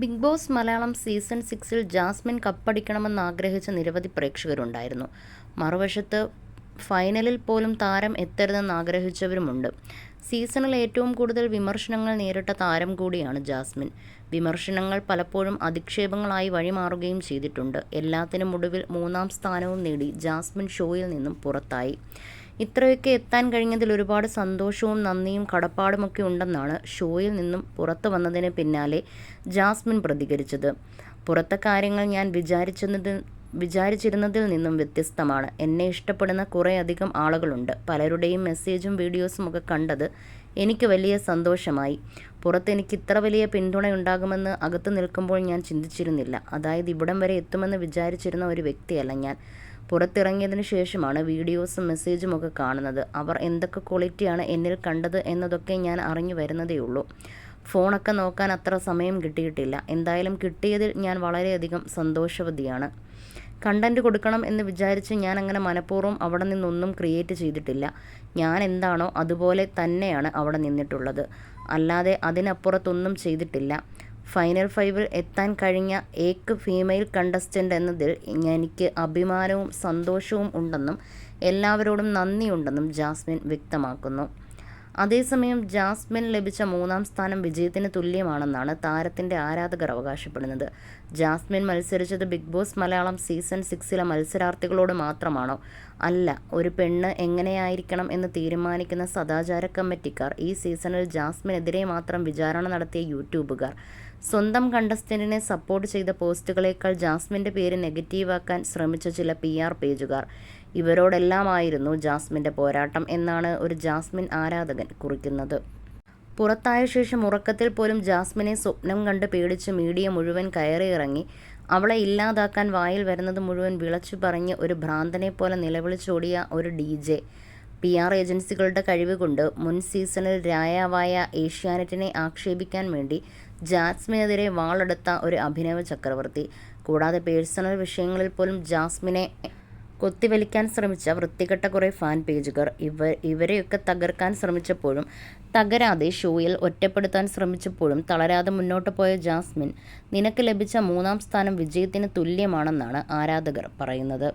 Big Boss Malayalam season 6-ൽ ജാസ്മിൻ കപ്പടിക്കണമെന്ന് ആഗ്രഹിച്ച നിരവധി പ്രേക്ഷകരുണ്ടായിരുന്നു. മറുവശത്ത് ഫൈനലിൽ പോലും താരം എത്തരുതെന്ന് ആഗ്രഹിച്ചവരുമുണ്ട്. സീസണിൽ ഏറ്റവും കൂടുതൽ വിമർശനങ്ങൾ നേരിട്ട താരം കൂടിയാണ് ജാസ്മിൻ. വിമർശനങ്ങൾ പലപ്പോഴും അധിക്ഷേപങ്ങളായി വഴിമാറുകയും ചെയ്തിട്ടുണ്ട്. എല്ലാത്തിനും ഒടുവിൽ 3-ാം സ്ഥാനവും നേടി ജാസ്മിൻ ഷോയിൽ നിന്നും പുറത്തായി. ഇത്രയൊക്കെ എത്താൻ കഴിഞ്ഞതിൽ ഒരുപാട് സന്തോഷവും നന്ദിയും കടപ്പാടുമൊക്കെ ഉണ്ടെന്നാണ് ഷോയിൽ നിന്നും പുറത്തു വന്നതിന് പിന്നാലെ ജാസ്മിൻ പ്രതികരിച്ചത്. പുറത്തെ കാര്യങ്ങൾ ഞാൻ വിചാരിച്ചിരുന്നതിൽ നിന്നും വ്യത്യസ്തമാണ്. എന്നെ ഇഷ്ടപ്പെടുന്ന കുറേയധികം ആളുകളുണ്ട്. പലരുടെയും മെസ്സേജും വീഡിയോസും ഒക്കെ കണ്ടത് എനിക്ക് വലിയ സന്തോഷമായി. പുറത്ത് എനിക്ക് ഇത്ര വലിയ പിന്തുണയുണ്ടാകുമെന്ന് അകത്ത് നിൽക്കുമ്പോൾ ഞാൻ ചിന്തിച്ചിരുന്നില്ല. അതായത് ഇവിടം വരെ എത്തുമെന്ന് വിചാരിച്ചിരുന്ന ഒരു വ്യക്തിയല്ല ഞാൻ. പുറത്തിറങ്ങിയതിന് ശേഷമാണ് വീഡിയോസും മെസ്സേജും ഒക്കെ കാണുന്നത്. അവർ എന്തൊക്കെ ക്വാളിറ്റിയാണ് എന്നിൽ കണ്ടത് എന്നതൊക്കെ ഞാൻ അറിഞ്ഞു വരുന്നതേയുള്ളൂ. ഫോണൊക്കെ നോക്കാൻ അത്ര സമയം കിട്ടിയിട്ടില്ല. എന്തായാലും കിട്ടിയതിൽ ഞാൻ വളരെയധികം സന്തോഷവതിയാണ്. കണ്ടന്റ് കൊടുക്കണം എന്ന് വിചാരിച്ച് ഞാൻ അങ്ങനെ മനഃപൂർവ്വം അവിടെ നിന്നൊന്നും ക്രിയേറ്റ് ചെയ്തിട്ടില്ല. ഞാൻ എന്താണോ അതുപോലെ തന്നെയാണ് അവിടെ നിന്നിട്ടുള്ളത്. അല്ലാതെ അതിനപ്പുറത്തൊന്നും ചെയ്തിട്ടില്ല. ഫൈനൽ 5-ൽ എത്താൻ കഴിഞ്ഞ ഏക ഫീമെയിൽ കണ്ടസ്റ്റൻ്റ് എന്നതിൽ എനിക്ക് അഭിമാനവും സന്തോഷവും ഉണ്ടെന്നും എല്ലാവരോടും നന്ദിയുണ്ടെന്നും ജാസ്മിൻ വ്യക്തമാക്കുന്നു. അതേസമയം ജാസ്മിൻ ലഭിച്ച 3-ാം സ്ഥാനം വിജയത്തിന് തുല്യമാണെന്നാണ് താരത്തിൻ്റെ ആരാധകർ അവകാശപ്പെടുന്നത്. ജാസ്മിൻ മത്സരിച്ചത് ബിഗ് ബോസ് മലയാളം സീസൺ 6-ലെ മത്സരാർത്ഥികളോട് മാത്രമാണോ? അല്ല. ഒരു പെണ്ണ് എങ്ങനെയായിരിക്കണം എന്ന് തീരുമാനിക്കുന്ന സദാചാര കമ്മിറ്റിക്കാർ, ഈ സീസണിൽ ജാസ്മിനെതിരെ മാത്രം വിചാരണ നടത്തിയ യൂട്യൂബുകാർ, സ്വന്തം കണ്ടസ്റ്റന്റിനെ സപ്പോർട്ട് ചെയ്ത പോസ്റ്റുകളേക്കാൾ ജാസ്മിൻ്റെ പേര് നെഗറ്റീവാക്കാൻ ശ്രമിച്ച ചില PR പേജുകാർ, ഇവരോടെല്ലാമായിരുന്നു ജാസ്മിൻ്റെ പോരാട്ടം എന്നാണ് ഒരു ജാസ്മിൻ ആരാധകൻ കുറിക്കുന്നത്. പുറത്തായ ശേഷം ഉറക്കത്തിൽ പോലും ജാസ്മിനെ സ്വപ്നം കണ്ട് പേടിച്ച് മീഡിയ മുഴുവൻ കയറിയിറങ്ങി അവളെ ഇല്ലാതാക്കാൻ വായിൽ വരുന്നത് മുഴുവൻ വിളച്ചു പറഞ്ഞ് ഒരു ഭ്രാന്തനെ പോലെ നിലവിളിച്ചോടിയ ഒരു DJ. PR ഏജൻസികളുടെ കഴിവ് കൊണ്ട് മുൻ സീസണിൽ രായാവായ ഏഷ്യാനെറ്റിനെ ആക്ഷേപിക്കാൻ വേണ്ടി ജാസ്മിനെതിരെ വാളെടുത്ത ഒരു അഭിനവ ചക്രവർത്തി. കൂടാതെ പേഴ്സണൽ വിഷയങ്ങളിൽ പോലും ജാസ്മിനെ കൊത്തിവലിക്കാൻ ശ്രമിച്ച വൃത്തികെട്ട കുറേ ഫാൻ പേജുകാർ. ഇവരെയൊക്കെ തകർക്കാൻ ശ്രമിച്ചപ്പോഴും തകരാതെ, ഷോയിൽ ഒറ്റപ്പെടുത്താൻ ശ്രമിച്ചപ്പോഴും തളരാതെ മുന്നോട്ട് പോയ ജാസ്മിൻ, നിനക്ക് ലഭിച്ച 3-ാം സ്ഥാനം വിജയത്തിന് തുല്യമാണെന്നാണ് ആരാധകർ പറയുന്നത്.